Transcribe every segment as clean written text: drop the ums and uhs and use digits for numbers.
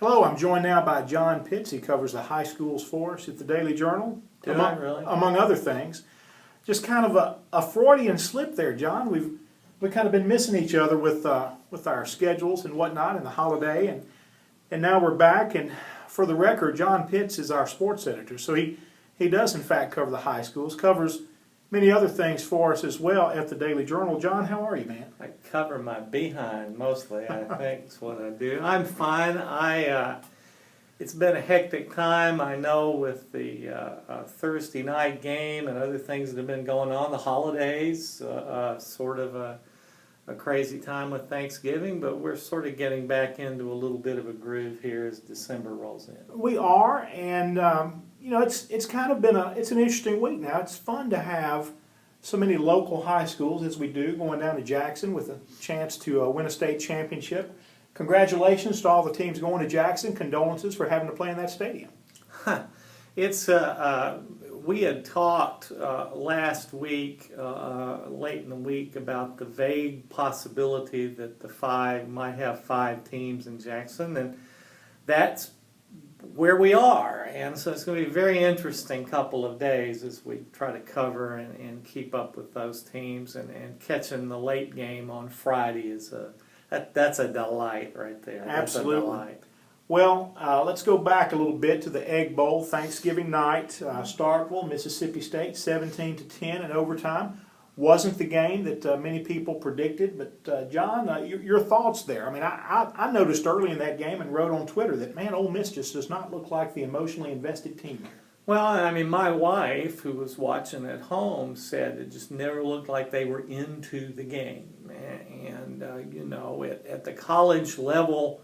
Hello, I'm joined now by John Pitts. He covers the high schools for us at the Daily Journal, among other things. Just kind of a Freudian slip there, John. We've kind of been missing each other with our schedules and whatnot and the holiday, and now we're back. And for the record, John Pitts is our sports editor, so he does in fact cover the high schools, covers many other things for us as well at the Daily Journal. John, how are you, man? I cover my behind mostly, I think is what I do. I'm fine. It's been a hectic time, I know, with the Thursday night game and other things that have been going on, the holidays, sort of a crazy time with Thanksgiving, but we're sort of getting back into a little bit of a groove here as December rolls in. We are, and it's kind of been it's an interesting week now. It's fun to have so many local high schools as we do, going down to Jackson with a chance to win a state championship. Congratulations to all the teams going to Jackson. Condolences for having to play in that stadium. It's we had talked last week, late in the week, about the vague possibility that the five might have 5 teams in Jackson, and that's where we are. And so it's going to be a very interesting couple of days as we try to cover and keep up with those teams, and catching the late game on Friday is that's a delight right there. Absolutely. That's a delight. Well, let's go back a little bit to the Egg Bowl Thanksgiving night. Starkville, Mississippi State, 17-10 in overtime. Wasn't the game that many people predicted, but John, your thoughts there. I mean, I noticed early in that game and wrote on Twitter that, man, Ole Miss just does not look like the emotionally invested team here. Well, I mean, my wife, who was watching at home, said it just never looked like they were into the game. And at the college level,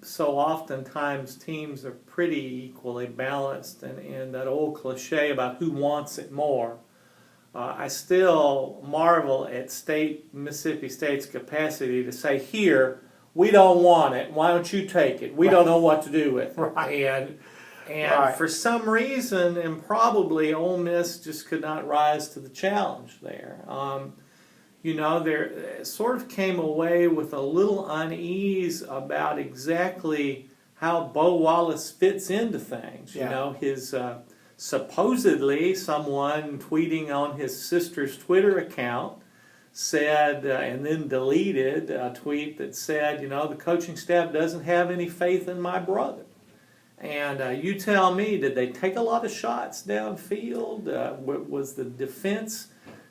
so oftentimes teams are pretty equally balanced, and that old cliche about who wants it more. I still marvel at Mississippi State's capacity to say, here, we don't want it, why don't you take it? We don't know what to do with it. Right. And for some reason, and probably Ole Miss just could not rise to the challenge there. There sort of came away with a little unease about exactly how Bo Wallace fits into things. Yeah. His supposedly someone tweeting on his sister's Twitter account said, and then deleted a tweet that said, the coaching staff doesn't have any faith in my brother. And you tell me, did they take a lot of shots downfield? Was the defense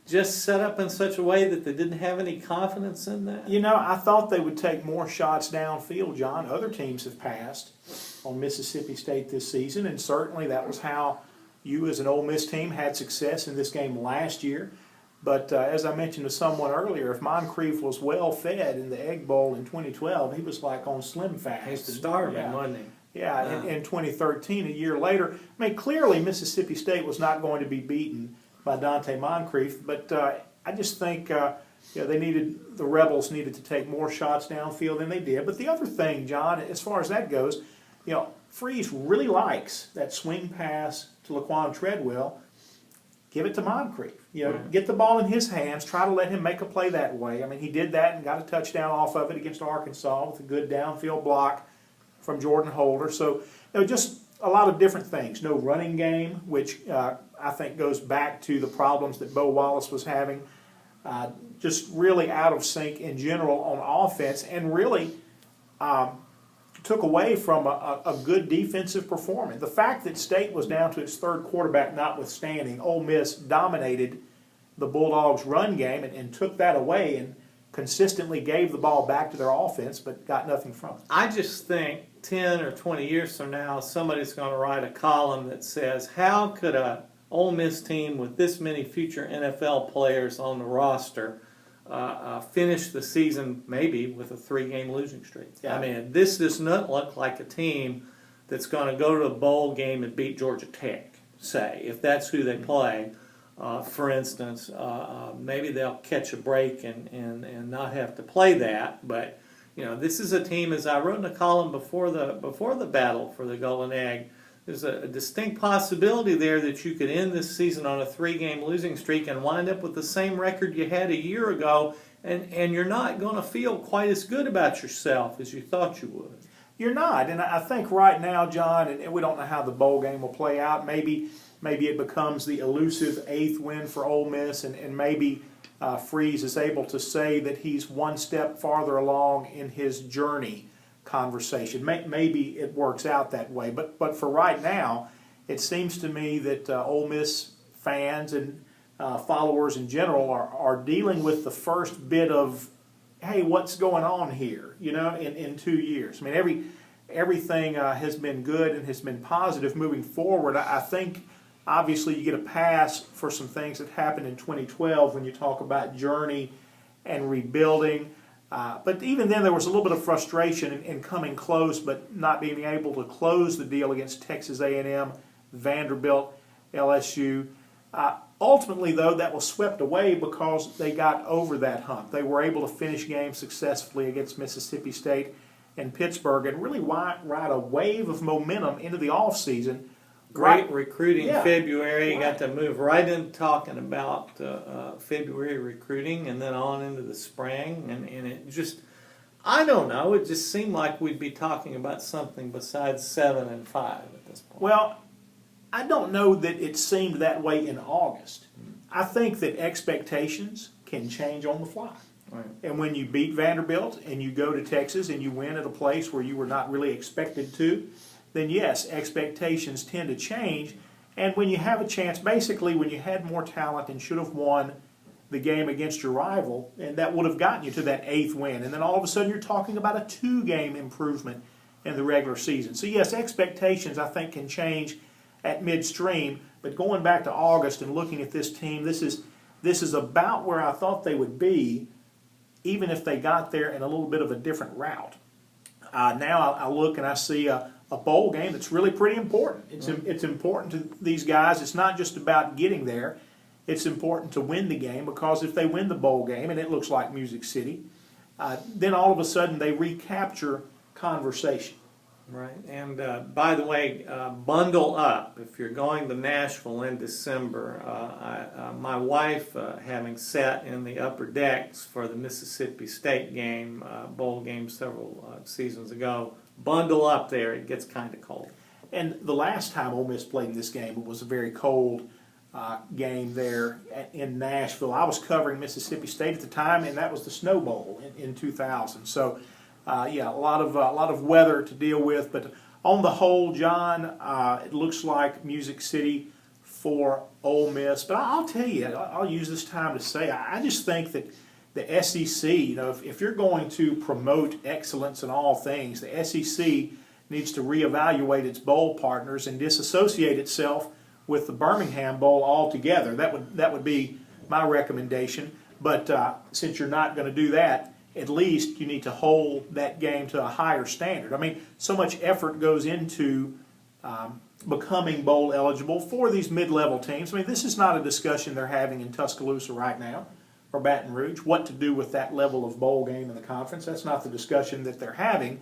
just set up in such a way that they didn't have any confidence in that? I thought they would take more shots downfield, John. Other teams have passed on Mississippi State this season, and certainly that was how you as an Ole Miss team had success in this game last year. But as I mentioned to someone earlier, if Moncrief was well fed in the Egg Bowl in 2012, he was like on Slim Fast. He was starving, wasn't he? Yeah, in 2013, a year later. I mean, clearly Mississippi State was not going to be beaten by Dante Moncrief, but I just think the Rebels needed to take more shots downfield than they did. But the other thing, John, as far as that goes, Freeze really likes that swing pass to Laquan Treadwell. Give it to Moncrief. Get the ball in his hands. Try to let him make a play that way. I mean, he did that and got a touchdown off of it against Arkansas with a good downfield block from Jordan Holder. So, just a lot of different things. No running game, which I think goes back to the problems that Bo Wallace was having. Just really out of sync in general on offense, and really took away from a good defensive performance. The fact that State was down to its third quarterback notwithstanding, Ole Miss dominated the Bulldogs' run game and took that away and consistently gave the ball back to their offense, but got nothing from it. I just think 10 or 20 years from now, somebody's going to write a column that says, how could a Ole Miss team with this many future NFL players on the roster finish the season maybe with a 3-game losing streak? Yeah. I mean, this does not look like a team that's going to go to a bowl game and beat Georgia Tech, say, if that's who they play. For instance, maybe they'll catch a break and not have to play that. But this is a team, as I wrote in a column before the battle for the Golden Egg, there's a distinct possibility there that you could end this season on a 3-game losing streak and wind up with the same record you had a year ago, and you're not going to feel quite as good about yourself as you thought you would. You're not, and I think right now, John, and we don't know how the bowl game will play out. Maybe it becomes the elusive 8th win for Ole Miss, and maybe Freeze is able to say that he's one step farther along in his journey conversation. Maybe it works out that way, but for right now, it seems to me that Ole Miss fans and followers in general are dealing with the first bit of, hey, what's going on here, in 2 years. I mean, everything has been good and has been positive moving forward. I think, obviously, you get a pass for some things that happened in 2012 when you talk about journey and rebuilding. But even then, there was a little bit of frustration in coming close, but not being able to close the deal against Texas A&M, Vanderbilt, LSU. Ultimately, though, that was swept away because they got over that hump. They were able to finish games successfully against Mississippi State and Pittsburgh and really ride a wave of momentum into the offseason. Great recruiting Yeah. February. You Right. got to move right into talking about February recruiting and then on into the spring. And it just, I don't know, it just seemed like we'd be talking about something besides 7 and 5 at this point. Well, I don't know that it seemed that way in August. I think that expectations can change on the fly. Right. And when you beat Vanderbilt and you go to Texas and you win at a place where you were not really expected to, then yes, expectations tend to change. And when you have a chance, basically when you had more talent and should have won the game against your rival, and that would have gotten you to that 8th win. And then all of a sudden you're talking about a 2-game improvement in the regular season. So yes, expectations I think can change at midstream, but going back to August and looking at this team, this is about where I thought they would be, even if they got there in a little bit of a different route. Now I look and I see a bowl game that's really pretty important. It's important to these guys. It's not just about getting there. It's important to win the game, because if they win the bowl game, and it looks like Music City, then all of a sudden they recapture conversation. Right, and by the way, bundle up. If you're going to Nashville in December, my wife, having sat in the upper decks for the Mississippi State game, bowl game several seasons ago, bundle up there. It gets kind of cold. And the last time Ole Miss played in this game, it was a very cold game there in Nashville. I was covering Mississippi State at the time, and that was the Snow Bowl in 2000. So. Yeah, a lot of weather to deal with, but on the whole, John, it looks like Music City for Ole Miss. But I'll tell you, I'll use this time to say, I just think that the SEC, if you're going to promote excellence in all things, the SEC needs to reevaluate its bowl partners and disassociate itself with the Birmingham Bowl altogether. That would be my recommendation. But since you're not going to do that, at least you need to hold that game to a higher standard. I mean, so much effort goes into becoming bowl eligible for these mid-level teams. I mean, this is not a discussion they're having in Tuscaloosa right now or Baton Rouge, what to do with that level of bowl game in the conference. That's not the discussion that they're having.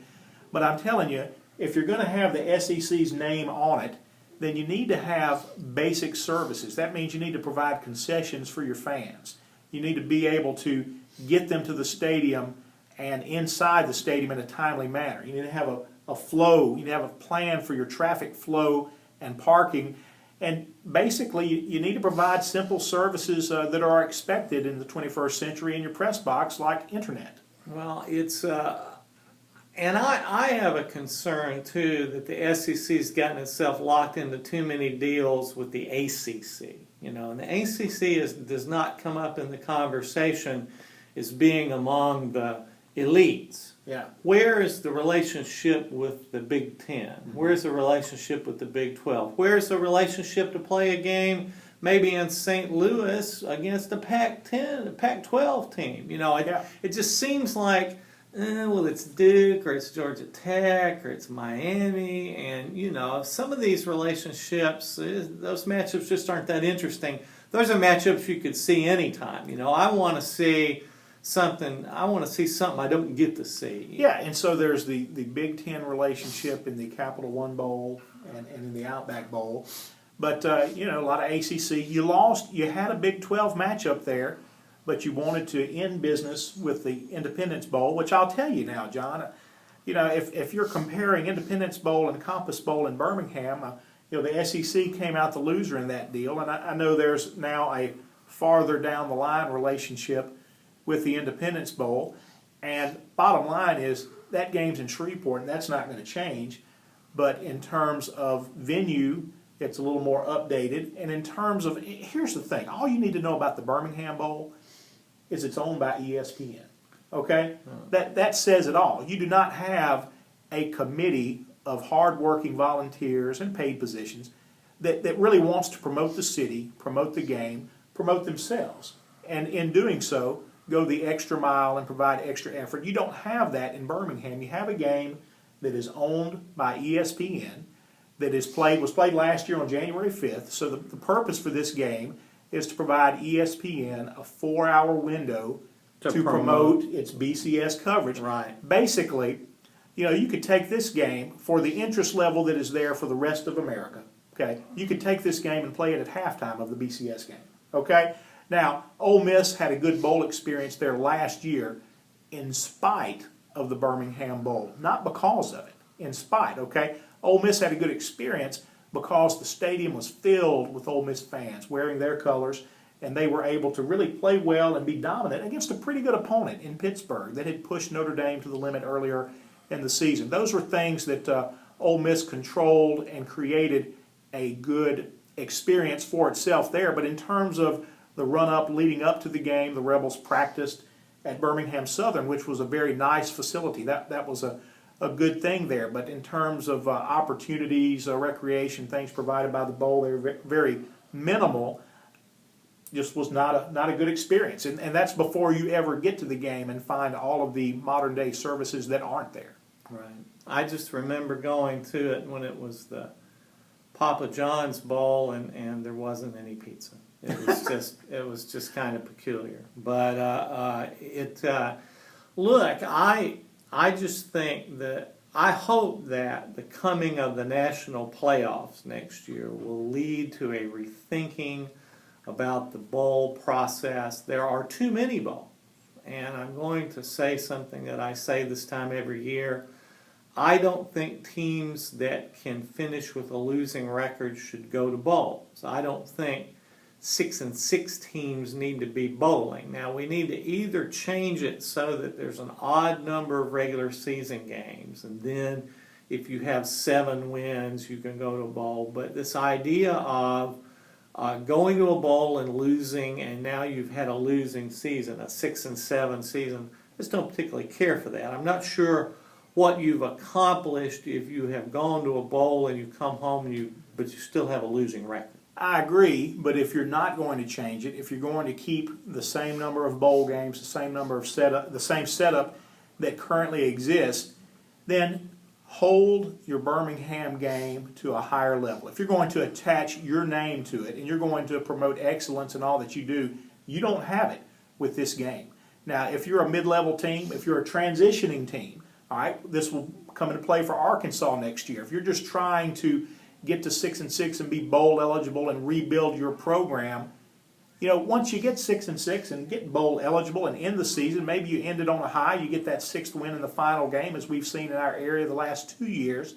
But I'm telling you, if you're going to have the SEC's name on it, then you need to have basic services. That means you need to provide concessions for your fans. You need to be able to get them to the stadium and inside the stadium in a timely manner. You need to have a flow. You need to have a plan for your traffic flow and parking. And basically, you need to provide simple services that are expected in the 21st century in your press box, like internet. Well, it's and I have a concern too that the SEC's gotten itself locked into too many deals with the ACC. And the ACC does not come up in the conversation as being among the elites. Yeah. Where is the relationship with the Big Ten? Where is the relationship with the Big 12? Where is the relationship to play a game maybe in St. Louis against a Pac-10, a Pac-12 team? It just seems like, well, it's Duke or it's Georgia Tech or it's Miami, and some of these relationships, those matchups just aren't that interesting. Those are matchups you could see anytime. I want to see something. I want to see something I don't get to see. Yeah, and so there's the Big Ten relationship in the Capital One Bowl and in the Outback Bowl. But, a lot of ACC. You had a Big 12 matchup there, but you wanted to end business with the Independence Bowl, which I'll tell you now, John, if you're comparing Independence Bowl and Compass Bowl in Birmingham, the SEC came out the loser in that deal, and I know there's now a farther down the line relationship with the Independence Bowl, and bottom line is that game's in Shreveport, and that's not going to change. But in terms of venue, it's a little more updated. And in terms of, here's the thing, all you need to know about the Birmingham Bowl is it's owned by ESPN. Okay? That says it all. You do not have a committee of hardworking volunteers and paid positions that really wants to promote the city, promote the game, promote themselves. And in doing so, go the extra mile and provide extra effort. You don't have that in Birmingham. You have a game that is owned by ESPN, that was played last year on January 5th. So the purpose for this game is to provide ESPN a 4-hour window to promote its BCS coverage. Right. Basically, you could take this game for the interest level that is there for the rest of America. Okay, you could take this game and play it at halftime of the BCS game. Okay, now Ole Miss had a good bowl experience there last year, in spite of the Birmingham Bowl, not because of it. In spite, okay, Ole Miss had a good experience because the stadium was filled with Ole Miss fans wearing their colors, and they were able to really play well and be dominant against a pretty good opponent in Pittsburgh that had pushed Notre Dame to the limit earlier in the season. Those were things that Ole Miss controlled and created a good experience for itself there. But in terms of the run-up leading up to the game, the Rebels practiced at Birmingham Southern, which was a very nice facility. That was a good thing there. But in terms of opportunities, recreation, things provided by the bowl, they were very minimal. Just was not a good experience. And that's before you ever get to the game and find all of the modern-day services that aren't there. Right. I just remember going to it when it was the Papa John's Bowl, and there wasn't any pizza. It was just kind of peculiar. But look, I just think that I hope that the coming of the national playoffs next year will lead to a rethinking about the bowl process. There are too many bowls, and I'm going to say something that I say this time every year. I don't think teams that can finish with a losing record should go to bowls. I don't think 6-6 teams need to be bowling. Now, we need to either change it so that there's an odd number of regular season games, and then if you have 7 wins, you can go to a bowl. But this idea of going to a bowl and losing, and now you've had a losing season, a 6-7 season, I just don't particularly care for that. I'm not sure what you've accomplished if you have gone to a bowl and you come home but you still have a losing record. I agree, but if you're not going to change it, if you're going to keep the same number of bowl games, the same number of the same setup that currently exists, then hold your Birmingham game to a higher level. If you're going to attach your name to it and you're going to promote excellence in all that you do, you don't have it with this game. Now, if you're a mid-level team, if you're a transitioning team, all right, this will come into play for Arkansas next year. If you're just trying to get to 6-6 and be bowl eligible and rebuild your program, once you get 6-6 and get bowl eligible and end the season, maybe you end it on a high, you get that 6th win in the final game, as we've seen in our area the last 2 years.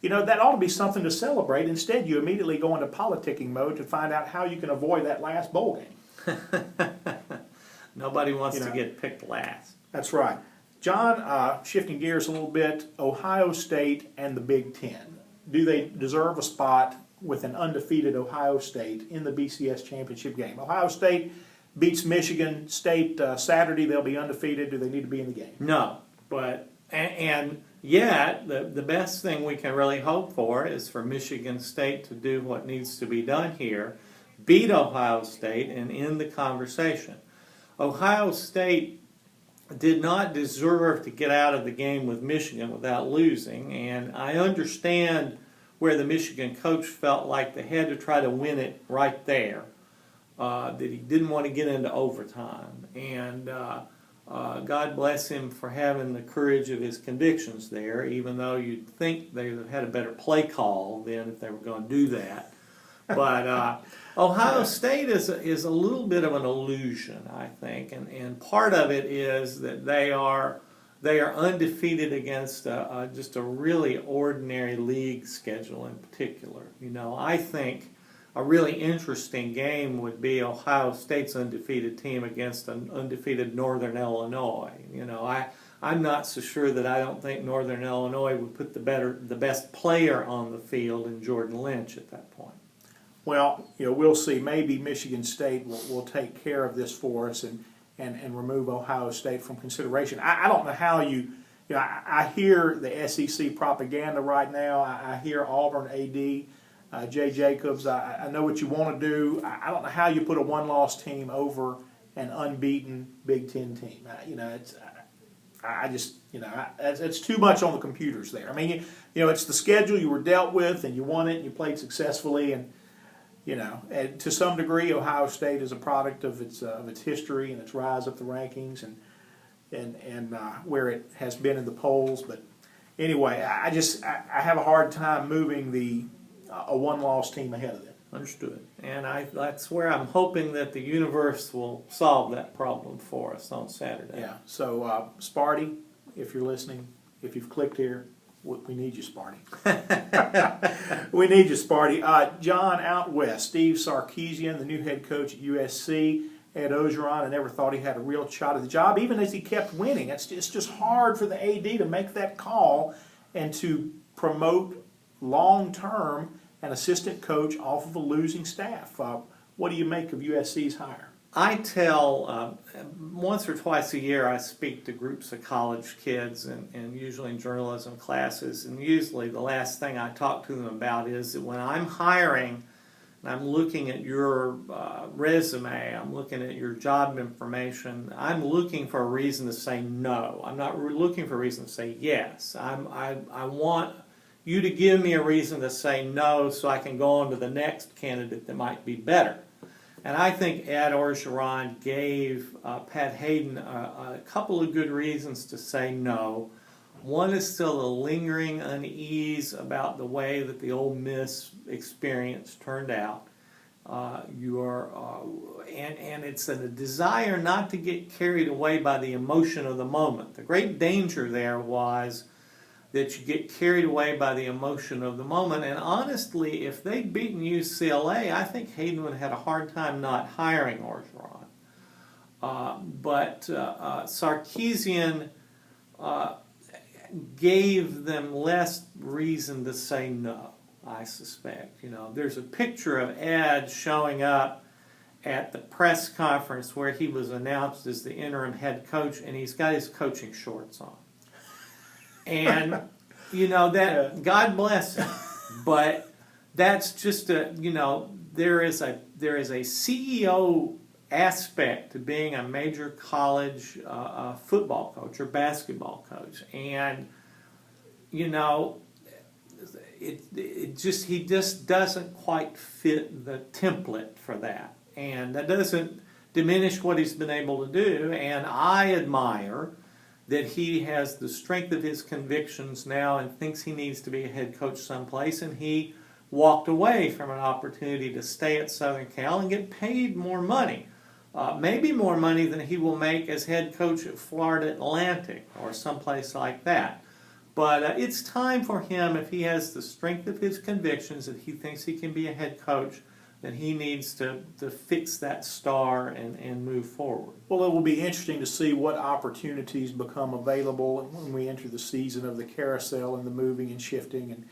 That ought to be something to celebrate. Instead, you immediately go into politicking mode to find out how you can avoid that last bowl game. Nobody wants to get picked last. That's right. John, shifting gears a little bit, Ohio State and the Big Ten. Do they deserve a spot with an undefeated Ohio State in the BCS championship game? Ohio State beats Michigan State Saturday. They'll be undefeated. Do they need to be in the game? No, but and yet the best thing we can really hope for is for Michigan State to do what needs to be done here, beat Ohio State, and end the conversation. Ohio State did not deserve to get out of the game with Michigan without losing, and I understand where the Michigan coach felt like they had to try to win it right there, that he didn't want to get into overtime, and God bless him for having the courage of his convictions there, even though you'd think they had a better play call than if they were going to do that. But Ohio State is a little bit of an illusion, I think, and part of it is that they are they are undefeated against just a really ordinary league schedule in particular. You know, I think a really interesting game would be Ohio State's undefeated team against an undefeated Northern Illinois. You know, I'm not so sure that I don't think Northern Illinois would put the best player on the field in Jordan Lynch at that point. Well, you know, we'll see. Maybe Michigan State will take care of this for us and remove Ohio State from consideration. I don't know how you know, I hear the SEC propaganda right now. I hear Auburn AD, Jay Jacobs. I know what you want to do. I don't know how you put a one-loss team over an unbeaten Big Ten team. You know, it's too much on the computers there. I mean, you know, it's the schedule you were dealt with, and you won it, and you played successfully, and you know, and to some degree, Ohio State is a product of its history and its rise up the rankings and where it has been in the polls. But anyway, I have a hard time moving a one-loss team ahead of them. Understood. And that's where I'm hoping that the universe will solve that problem for us on Saturday. Yeah. So Sparty, if you're listening, if you've clicked here, we need you, Sparty. We need you, Sparty. John out west, Steve Sarkisian, the new head coach at USC. Ed Ogeron, I never thought he had a real shot at the job, even as he kept winning. It's just hard for the AD to make that call and to promote long-term an assistant coach off of a losing staff. What do you make of USC's hire? I tell, once or twice a year, I speak to groups of college kids, and usually in journalism classes, and usually the last thing I talk to them about is that when I'm hiring, and I'm looking at your resume, I'm looking at your job information, I'm looking for a reason to say no. I'm not looking for a reason to say yes. I want you to give me a reason to say no so I can go on to the next candidate that might be better. And I think Ed Orgeron gave Pat Hayden a couple of good reasons to say no. One is still a lingering unease about the way that the Ole Miss experience turned out. And it's a desire not to get carried away by the emotion of the moment. The great danger there was that you get carried away by the emotion of the moment. And honestly, if they'd beaten UCLA, I think Hayden would have had a hard time not hiring Orgeron. But Sarkisian gave them less reason to say no, I suspect. You know, there's a picture of Ed showing up at the press conference where he was announced as the interim head coach, and he's got his coaching shorts on. And, you know, that, God bless him, but that's just there is a CEO aspect to being a major college football coach or basketball coach. And, you know, he just doesn't quite fit the template for that. And that doesn't diminish what he's been able to do. And I admire that he has the strength of his convictions now and thinks he needs to be a head coach someplace, and he walked away from an opportunity to stay at Southern Cal and get paid more money. Maybe more money than he will make as head coach at Florida Atlantic or someplace like that. But it's time for him, if he has the strength of his convictions that he thinks he can be a head coach, then he needs to fix that star and move forward. Well, it will be interesting to see what opportunities become available when we enter the season of the carousel and the moving and shifting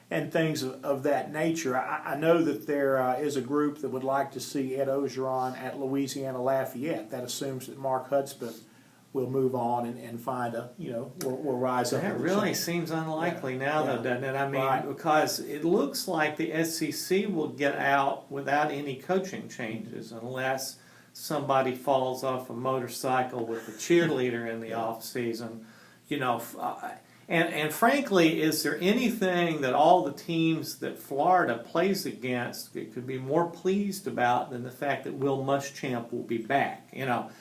and things of that nature. I know that there is a group that would like to see Ed Ogeron at Louisiana Lafayette. That assumes that Mark Hudspeth will move on and find will rise up. That really seems unlikely now, though, doesn't it? I mean, right. Because it looks like the SEC will get out without any coaching changes unless somebody falls off a motorcycle with a cheerleader in the off season. You know, and frankly, is there anything that all the teams that Florida plays against could be more pleased about than the fact that Will Muschamp will be back? You know.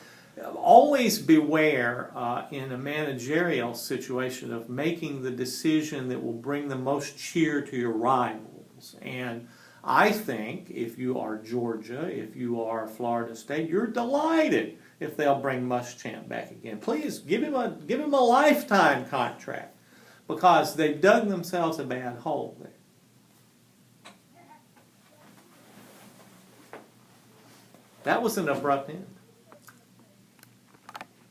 Always beware in a managerial situation of making the decision that will bring the most cheer to your rivals. And I think if you are Georgia, if you are Florida State, you're delighted if they'll bring Muschamp back again. Please give him a lifetime contract, because they've dug themselves a bad hole there. That was an abrupt end.